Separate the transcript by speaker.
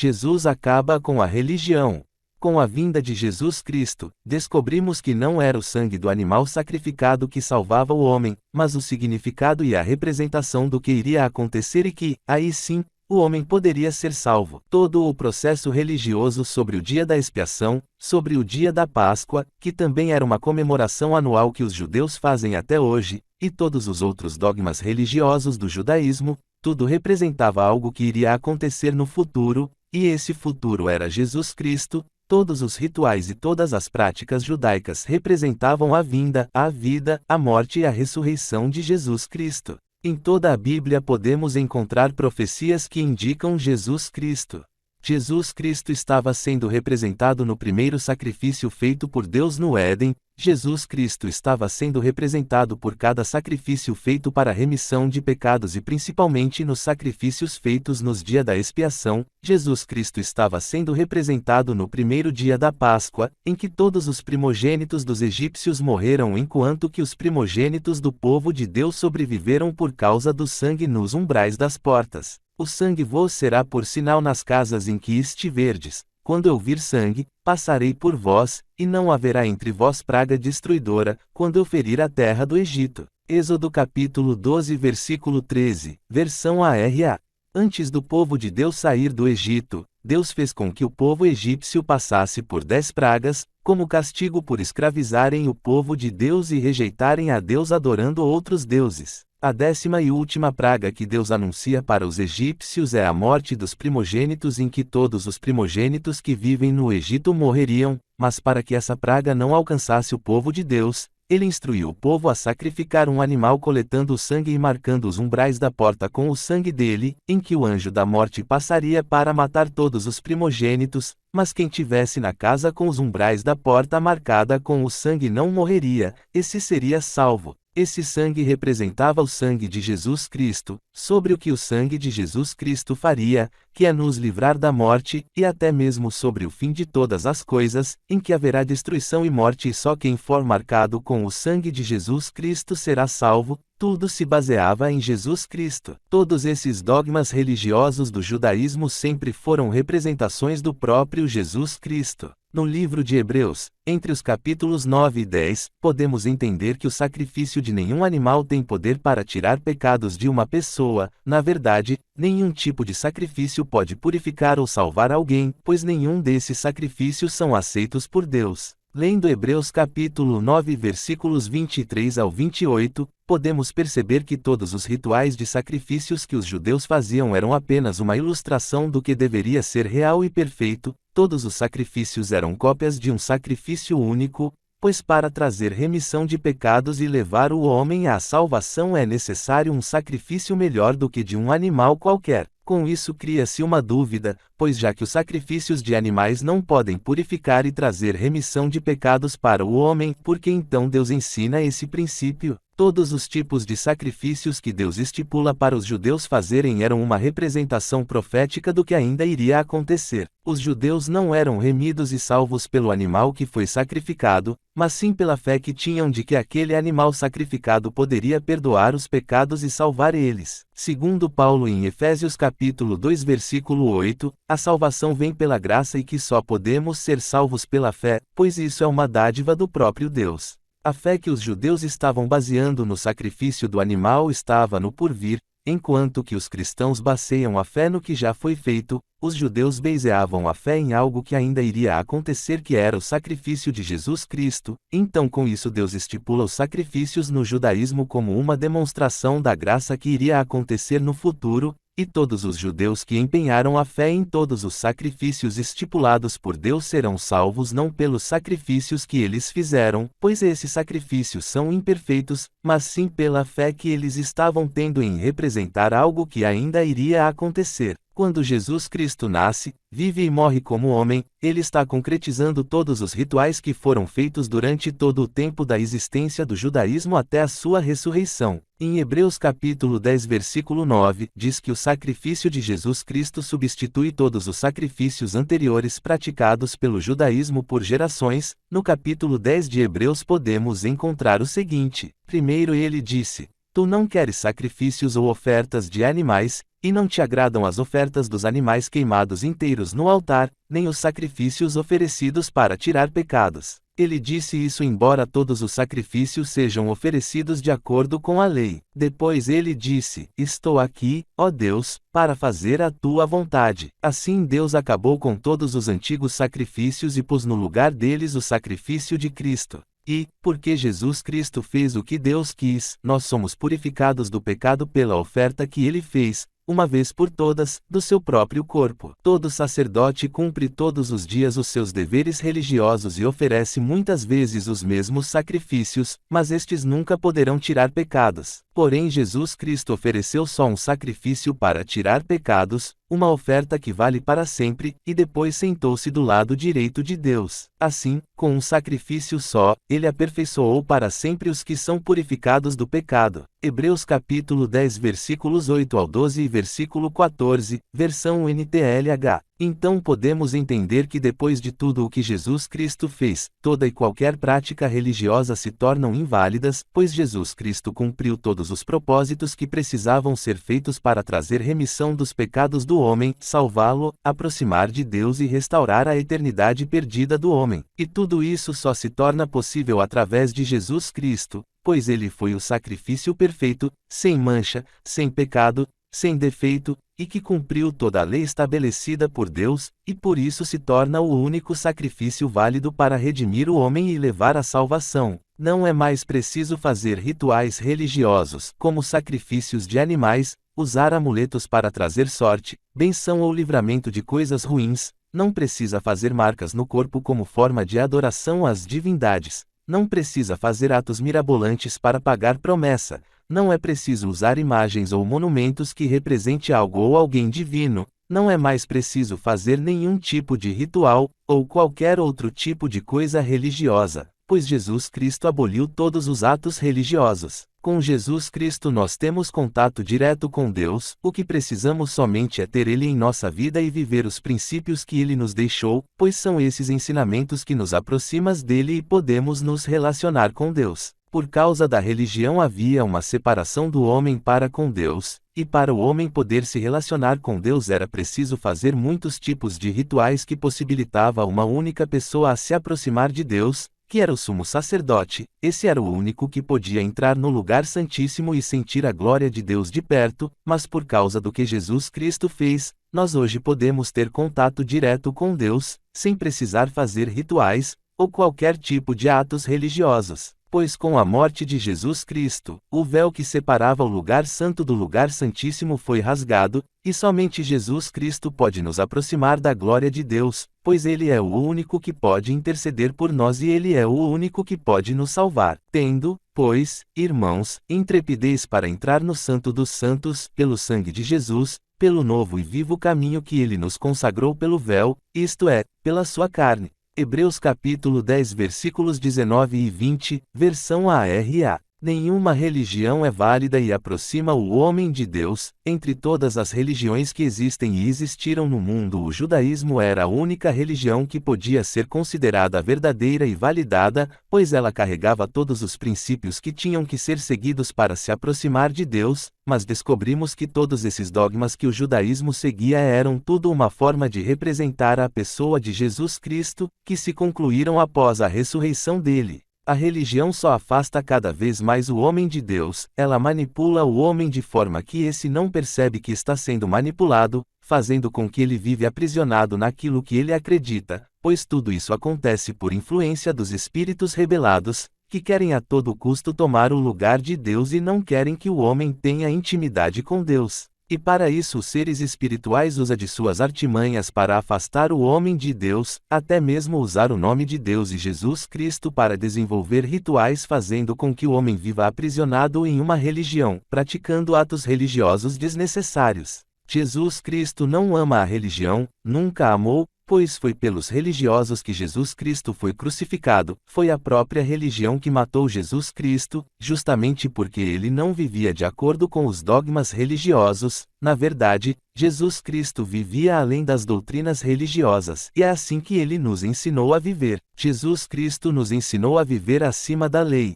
Speaker 1: Jesus acaba com a religião. Com a vinda de Jesus Cristo, descobrimos que não era o sangue do animal sacrificado que salvava o homem, mas o significado e a representação do que iria acontecer e que, aí sim, o homem poderia ser salvo. Todo o processo religioso sobre o dia da expiação, sobre o dia da Páscoa, que também era uma comemoração anual que os judeus fazem até hoje, e todos os outros dogmas religiosos do judaísmo, tudo representava algo que iria acontecer no futuro, e esse futuro era Jesus Cristo. Todos os rituais e todas as práticas judaicas representavam a vinda, a vida, a morte e a ressurreição de Jesus Cristo. Em toda a Bíblia podemos encontrar profecias que indicam Jesus Cristo. Jesus Cristo estava sendo representado no primeiro sacrifício feito por Deus no Éden. Jesus Cristo estava sendo representado por cada sacrifício feito para a remissão de pecados e principalmente nos sacrifícios feitos nos dias da expiação. Jesus Cristo estava sendo representado no primeiro dia da Páscoa, em que todos os primogênitos dos egípcios morreram enquanto que os primogênitos do povo de Deus sobreviveram por causa do sangue nos umbrais das portas. O sangue vos será por sinal nas casas em que estiverdes. Quando eu vir sangue, passarei por vós, e não haverá entre vós praga destruidora, quando eu ferir a terra do Egito. Êxodo capítulo 12 versículo 13, versão ARA. Antes do povo de Deus sair do Egito, Deus fez com que o povo egípcio passasse por 10 pragas, como castigo por escravizarem o povo de Deus e rejeitarem a Deus adorando outros deuses. A 10ª e última praga que Deus anuncia para os egípcios é a morte dos primogênitos, em que todos os primogênitos que vivem no Egito morreriam, mas para que essa praga não alcançasse o povo de Deus, ele instruiu o povo a sacrificar um animal coletando o sangue e marcando os umbrais da porta com o sangue dele, em que o anjo da morte passaria para matar todos os primogênitos, mas quem tivesse na casa com os umbrais da porta marcada com o sangue não morreria, esse seria salvo. Esse sangue representava o sangue de Jesus Cristo, sobre o que o sangue de Jesus Cristo faria, que é nos livrar da morte, e até mesmo sobre o fim de todas as coisas, em que haverá destruição e morte e só quem for marcado com o sangue de Jesus Cristo será salvo. Tudo se baseava em Jesus Cristo. Todos esses dogmas religiosos do judaísmo sempre foram representações do próprio Jesus Cristo. No livro de Hebreus, entre os capítulos 9 e 10, podemos entender que o sacrifício de nenhum animal tem poder para tirar pecados de uma pessoa. Na verdade, nenhum tipo de sacrifício pode purificar ou salvar alguém, pois nenhum desses sacrifícios são aceitos por Deus. Lendo Hebreus capítulo 9 versículos 23 ao 28, podemos perceber que todos os rituais de sacrifícios que os judeus faziam eram apenas uma ilustração do que deveria ser real e perfeito. Todos os sacrifícios eram cópias de um sacrifício único, pois para trazer remissão de pecados e levar o homem à salvação é necessário um sacrifício melhor do que de um animal qualquer. Com isso cria-se uma dúvida, pois já que os sacrifícios de animais não podem purificar e trazer remissão de pecados para o homem, por que então Deus ensina esse princípio? Todos os tipos de sacrifícios que Deus estipula para os judeus fazerem eram uma representação profética do que ainda iria acontecer. Os judeus não eram remidos e salvos pelo animal que foi sacrificado, mas sim pela fé que tinham de que aquele animal sacrificado poderia perdoar os pecados e salvar eles. Segundo Paulo em Efésios capítulo 2 versículo 8, a salvação vem pela graça e que só podemos ser salvos pela fé, pois isso é uma dádiva do próprio Deus. A fé que os judeus estavam baseando no sacrifício do animal estava no porvir, enquanto que os cristãos baseiam a fé no que já foi feito. Os judeus baseavam a fé em algo que ainda iria acontecer, que era o sacrifício de Jesus Cristo. Então com isso Deus estipula os sacrifícios no judaísmo como uma demonstração da graça que iria acontecer no futuro, e todos os judeus que empenharam a fé em todos os sacrifícios estipulados por Deus serão salvos não pelos sacrifícios que eles fizeram, pois esses sacrifícios são imperfeitos, mas sim pela fé que eles estavam tendo em representar algo que ainda iria acontecer. Quando Jesus Cristo nasce, vive e morre como homem, ele está concretizando todos os rituais que foram feitos durante todo o tempo da existência do judaísmo até a sua ressurreição. Em Hebreus capítulo 10 versículo 9, diz que o sacrifício de Jesus Cristo substitui todos os sacrifícios anteriores praticados pelo judaísmo por gerações. No capítulo 10 de Hebreus podemos encontrar o seguinte: primeiro ele disse: Tu não queres sacrifícios ou ofertas de animais, E não te agradam as ofertas dos animais queimados inteiros no altar, nem os sacrifícios oferecidos para tirar pecados. Ele disse isso embora todos os sacrifícios sejam oferecidos de acordo com a lei. Depois ele disse: Estou aqui, ó Deus, para fazer a tua vontade. Assim Deus acabou com todos os antigos sacrifícios e pôs no lugar deles o sacrifício de Cristo. E, porque Jesus Cristo fez o que Deus quis, nós somos purificados do pecado pela oferta que ele fez, uma vez por todas, do seu próprio corpo. Todo sacerdote cumpre todos os dias os seus deveres religiosos e oferece muitas vezes os mesmos sacrifícios, mas estes nunca poderão tirar pecados. Porém Jesus Cristo ofereceu só um sacrifício para tirar pecados, uma oferta que vale para sempre, e depois sentou-se do lado direito de Deus. Assim, com um sacrifício só, ele aperfeiçoou para sempre os que são purificados do pecado. Hebreus capítulo 10 versículos 8 ao 12 e versículo 14, versão NTLH. Então podemos entender que depois de tudo o que Jesus Cristo fez, toda e qualquer prática religiosa se tornam inválidas, pois Jesus Cristo cumpriu todos os propósitos que precisavam ser feitos para trazer remissão dos pecados do homem, salvá-lo, aproximar de Deus e restaurar a eternidade perdida do homem. E tudo isso só se torna possível através de Jesus Cristo, pois ele foi o sacrifício perfeito, sem mancha, sem pecado, sem defeito, e que cumpriu toda a lei estabelecida por Deus, e por isso se torna o único sacrifício válido para redimir o homem e levar à salvação. Não é mais preciso fazer rituais religiosos, como sacrifícios de animais, usar amuletos para trazer sorte, benção ou livramento de coisas ruins, não precisa fazer marcas no corpo como forma de adoração às divindades, não precisa fazer atos mirabolantes para pagar promessa. Não é preciso usar imagens ou monumentos que represente algo ou alguém divino, não é mais preciso fazer nenhum tipo de ritual, ou qualquer outro tipo de coisa religiosa, pois Jesus Cristo aboliu todos os atos religiosos. Com Jesus Cristo nós temos contato direto com Deus, o que precisamos somente é ter Ele em nossa vida e viver os princípios que Ele nos deixou, pois são esses ensinamentos que nos aproximam dele e podemos nos relacionar com Deus. Por causa da religião havia uma separação do homem para com Deus, e para o homem poder se relacionar com Deus era preciso fazer muitos tipos de rituais que possibilitava uma única pessoa a se aproximar de Deus, que era o sumo sacerdote. Esse era o único que podia entrar no lugar santíssimo e sentir a glória de Deus de perto, mas por causa do que Jesus Cristo fez, nós hoje podemos ter contato direto com Deus, sem precisar fazer rituais, ou qualquer tipo de atos religiosos. Pois com a morte de Jesus Cristo, o véu que separava o lugar santo do lugar santíssimo foi rasgado, e somente Jesus Cristo pode nos aproximar da glória de Deus, pois Ele é o único que pode interceder por nós e Ele é o único que pode nos salvar. Tendo, pois, irmãos, intrepidez para entrar no Santo dos Santos, pelo sangue de Jesus, pelo novo e vivo caminho que Ele nos consagrou pelo véu, isto é, pela sua carne. Hebreus capítulo 10 versículos 19 e 20, versão ARA. Nenhuma religião é válida e aproxima o homem de Deus. Entre todas as religiões que existem e existiram no mundo, o judaísmo era a única religião que podia ser considerada verdadeira e validada, pois ela carregava todos os princípios que tinham que ser seguidos para se aproximar de Deus, mas descobrimos que todos esses dogmas que o judaísmo seguia eram tudo uma forma de representar a pessoa de Jesus Cristo, que se concluíram após a ressurreição dele. A religião só afasta cada vez mais o homem de Deus, ela manipula o homem de forma que esse não percebe que está sendo manipulado, fazendo com que ele vive aprisionado naquilo que ele acredita, pois tudo isso acontece por influência dos espíritos rebelados, que querem a todo custo tomar o lugar de Deus e não querem que o homem tenha intimidade com Deus. E para isso os seres espirituais usam de suas artimanhas para afastar o homem de Deus, até mesmo usar o nome de Deus e Jesus Cristo para desenvolver rituais fazendo com que o homem viva aprisionado em uma religião, praticando atos religiosos desnecessários. Jesus Cristo não ama a religião, nunca a amou, pois foi pelos religiosos que Jesus Cristo foi crucificado, foi a própria religião que matou Jesus Cristo, justamente porque ele não vivia de acordo com os dogmas religiosos. Na verdade, Jesus Cristo vivia além das doutrinas religiosas, e é assim que ele nos ensinou a viver. Jesus Cristo nos ensinou a viver acima da lei.